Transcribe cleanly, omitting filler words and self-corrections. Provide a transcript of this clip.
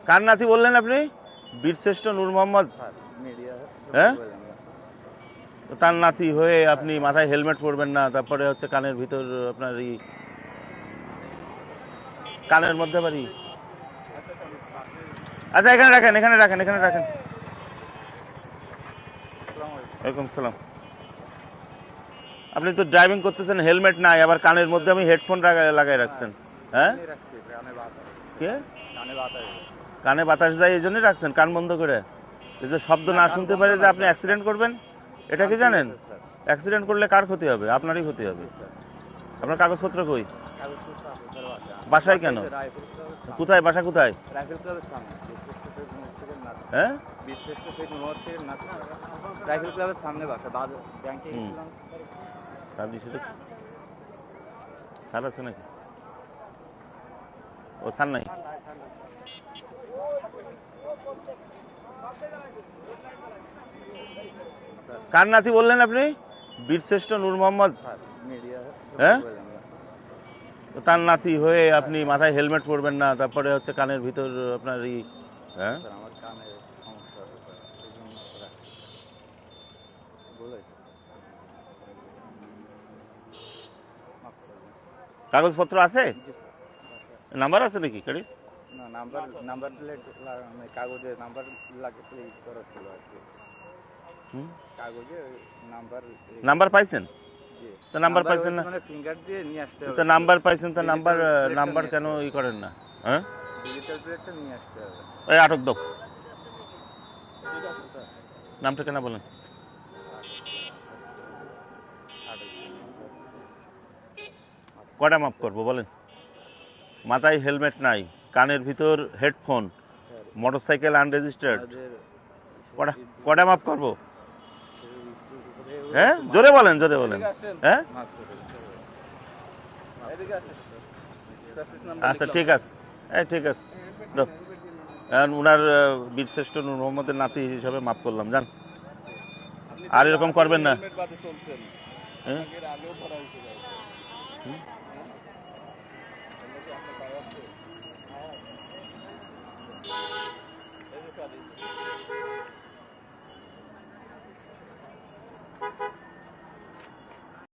কার নাতি বললেন আপনি? বীরশ্রেষ্ঠ নূর মোহাম্মদ। হ্যাঁ, তো তার নাতি হয়ে আপনি মাথায় হেলমেট পরবেন না, তারপরে হচ্ছে কানের ভিতর আপনার কানের মধ্যে বাড়ি। আচ্ছা, এখানে রাখেন, এখানে রাখেন, এখানে রাখেন। ওয়ালাইকুম সালাম। আপনি তো ড্রাইভিং করতেছেন, হেলমেট নাই, আবার কানের মধ্যে আমি হেডফোন লাগাই রাখছেন। হ্যাঁ, কে কানে বাতাস যায় এই জন্যই রাখছেন কান বন্ধ করে, এই যে শব্দ না শুনতে পারে যে আপনি অ্যাক্সিডেন্ট করবেন। এটা কি জানেন? অ্যাক্সিডেন্ট করলে কার ক্ষতি হবে? আপনারই ক্ষতি হবে। আপনার কাগজপত্র কই? বাসায় কেন? কোথায় বাসা? কোথায়? হ্যাঁ, রাইফেল ক্লাবের সামনে বাসা। ব্যাংকে গেছিলাম। স্যার আছে নাকি? ও স্যার নাই। কার নাতি বললেন আপনি? বীরশ্রেষ্ঠ নূর মোহাম্মদ। হ্যাঁ, তো তার নাতি হয়ে আপনি মাথায় হেলমেট পরবেন না, তারপরে হচ্ছে কানের ভিতর আপনার হ্যাঁ, আমার কানে সমস্যা আছে স্যার, এই জন্য বলেছে। কাগজপত্র আছে? জি স্যার। নাম্বার আছে নাকি গাড়ি? না, নাম্বার প্লেট কাগজে নাম্বার লাগিয়ে করা ছিল আর কি। কাগজে নাম্বার পাইছেন? জি। তো নাম্বার পাইছেন না, মানে ফিঙ্গার দিয়ে নিয়ে আসতে হবে। তো নাম্বার পাইছেন, তো নাম্বার কেন করেন না? হ্যাঁ, ডিজিটাল প্লেটটা নিয়ে আসতে হবে। ওই আটক দাও। নামটা কেন বলেন? কটা মাপ করবো বলেন? মাথায় হেলমেট নাই, কানের ভিতর হেডফোন, মোটরসাইকেল আনরেজিস্টার্ড, কটা মাপ করবো? হ্যাঁ, জোরে বলেন, জোরে বলেন। হ্যাঁ, আচ্ছা ঠিক আছে, ঠিক আছে। উনার বীরশ্রেষ্ঠ নূর মোহাম্মদের নাতি হিসাবে মাফ করলাম, জান। আর এরকম করবেন না। হ্যাঁ?